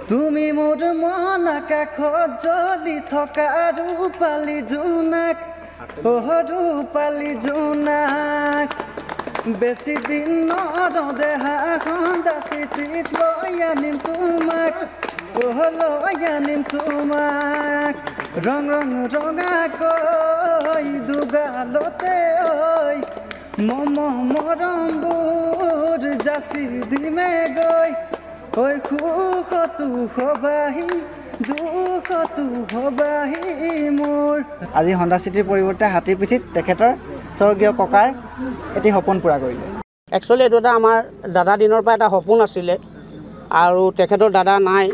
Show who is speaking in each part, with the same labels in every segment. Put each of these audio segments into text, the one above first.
Speaker 1: তুমি মোৰ মন আকাশত জ্বলি থকা ৰূপালী জোনাক ৰূপালী জোনাক বেছি দিন নৰদেহা খন্দা চিঠিত লৈ আনিম তোমাক লৈ আনিম তোমাক ৰং ৰং ৰঙাকৈ দুগালতে ঐ মৰমবোৰ যাচি দিমে গৈ ঐ সুখতো হবাহি দুখতো হবাহি মোৰ। আজি হণ্ডা চিটিৰ পৰিৱৰ্তে হাতীৰ পিঠিত তেখেতৰ স্বৰ্গীয় ককাৰ এটি সপোন পূৰা কৰিলে।
Speaker 2: একচুৱেলি এইটো এটা আমাৰ দাদা দিনৰ পৰা এটা সপোন আছিলে আৰু তেখেতৰ দাদা নাই,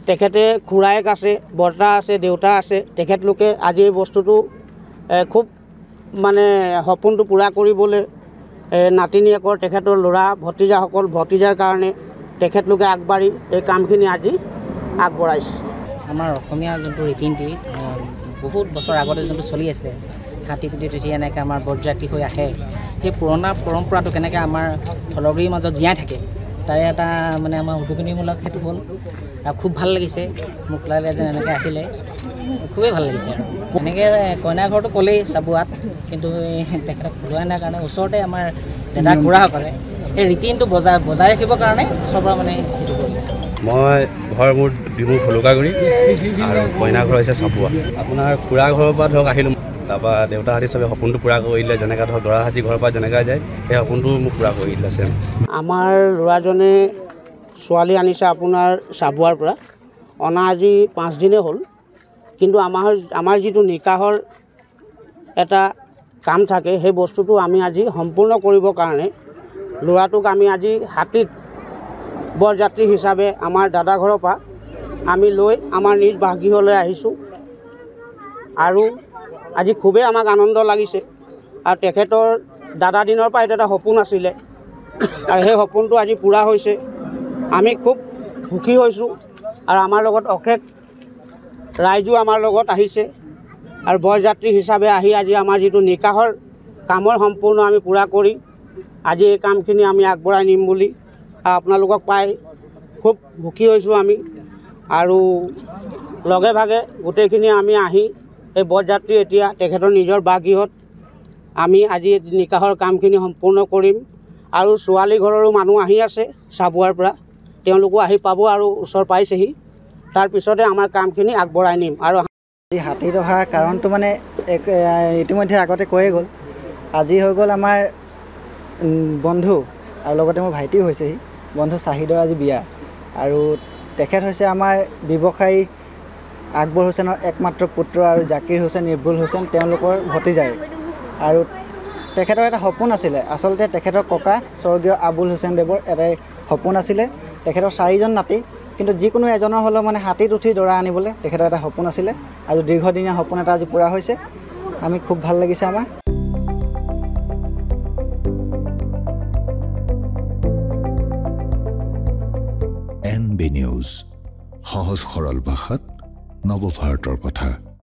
Speaker 2: তেখেতে খুৰায়েক আছে, বৰ্তা আছে, দেউতা আছে। তেখেতলোকে আজি এই বস্তুটো খুব মানে সপোনটো পূৰা কৰিবলৈ নাতিনীয়েকৰ তেখেতৰ ল'ৰা ভতিজাসকল ভতিজাৰ কাৰণে তেখেতলোকে আগবাঢ়ি এই কামখিনি আজি আগবঢ়াইছে।
Speaker 3: আমাৰ অসমীয়া যোনটো ৰীতি নীতি বহুত বছৰ আগতে যোনটো চলি আছিলে, হাতী পিঠিত উঠি এনেকৈ আমাৰ বৰযাত্ৰী হৈ আহে, সেই পুৰণা পৰম্পৰাটো কেনেকৈ আমাৰ থলগুৰিৰ মাজত জীয়াই থাকে তাৰে এটা মানে আমাৰ উদ্যোগনীমূলক সেইটো হ'ল। আৰু খুব ভাল লাগিছে, মোক লাগিলে যেন এনেকৈ আহিলে খুবেই ভাল লাগিছে। আৰু এনেকৈ কইনা ঘৰটো ক'লেই চাবুৱাত, কিন্তু তেখেতক যোৱা নাই কাৰণে ওচৰতে আমাৰ দাদা খুৰাসকলে সেই ৰীতি নীতিটো বজাই ৰাখিবৰ কাৰণে ওচৰৰ পৰা মানে সেইটো কৰিলে।
Speaker 4: মই ঘৰ মোৰ বিমুৰ ভলুকাগুৰি আৰু কইনা ঘৰ হৈছে চাবুৱা। আপোনাৰ খুৰা ঘৰৰ পৰা ধৰক আহিলোঁ, তাৰপৰা দেউতাহঁতি চবে সপোনটো পূৰা কৰিলে, যেনেকৈ ধৰক দৰাহাতী ঘৰৰ পৰা যেনেকৈ যায় সেই সপোনটো মোক পূৰা কৰি দিলে।
Speaker 2: আমাৰ ল'ৰাজনে ছোৱালী আনিছে আপোনাৰ চাবুৱাৰ পৰা, অনা আজি 5 দিনেই হ'ল। কিন্তু আমাৰ যিটো নিকাহৰ এটা কাম থাকে সেই বস্তুটো আমি আজি সম্পূৰ্ণ কৰিবৰ কাৰণে ল'ৰাটোক আমি আজি হাতীত বৰযাত্ৰী হিচাপে আমাৰ দাদা ঘৰৰ পৰা আমি লৈ আমাৰ নিজ বাসগৃহলৈ আহিছোঁ। আৰু আজি খুবেই আমাক আনন্দ লাগিছে। আৰু তেখেতৰ দাদা দিনৰ পৰা এইটো এটা সপোন আছিলে আৰু সেই সপোনটো আজি পূৰা হৈছে। আমি খুব সুখী হৈছোঁ আৰু আমাৰ লগত অশেষ ৰাইজো আমাৰ লগত আহিছে আৰু বৰযাত্ৰী হিচাপে আহি আজি আমাৰ যিটো নিকাহৰ কামৰ সম্পূৰ্ণ আমি পূৰা কৰি আজি এই কামখিনি আমি আগবঢ়াই নিম বুলি আপোনালোকক পাই খুব সুখী হৈছোঁ আমি। আৰু লগে ভাগে গোটেইখিনি আমি আহি এই বৰযাত্ৰী এতিয়া তেখেতৰ নিজৰ বাসগৃহত আমি আজি নিকাহৰ কামখিনি সম্পূৰ্ণ কৰিম। আৰু ছোৱালী ঘৰৰো মানুহ আহি আছে চাবুৱাৰ পৰা, তেওঁলোকো আহি পাব আৰু ওচৰ পাইছেহি। তাৰপিছতে আমাৰ কামখিনি আগবঢ়াই নিম। আৰু
Speaker 1: হাতীত অহা কাৰণটো মানে ইতিমধ্যে আগতে কৈয়ে গ'ল। আজি হৈ গ'ল আমাৰ বন্ধু আৰু লগতে মোৰ ভাইটিও হৈছেহি, বন্ধু চাহিদৰ আজি বিয়া। আৰু তেখেত হৈছে আমাৰ ব্যৱসায়ী আকবৰ হুছেইনৰ একমাত্ৰ পুত্ৰ আৰু জাকিৰ হুছেইন ইকবুল হুছেইন তেওঁলোকৰ ভতিজাই। আৰু তেখেতৰ এটা সপোন আছিলে, আচলতে তেখেতৰ ককা স্বৰ্গীয় আবুল হুছেইন দেৱৰ এটাই সপোন আছিলে। তেখেতৰ 4জন নাতি, কিন্তু যিকোনো এজনৰ হ'লেও মানে হাতীত উঠি দৰা আনিবলৈ তেখেতৰ এটা সপোন আছিলে। আৰু দীৰ্ঘদিনীয়া সপোন এটা আজি পূৰা হৈছে। আমি খুব ভাল লাগিছে আমাৰ।
Speaker 5: NB নিউজ, সহজ সৰল ভাষাত নৱভাৰতৰ কথা।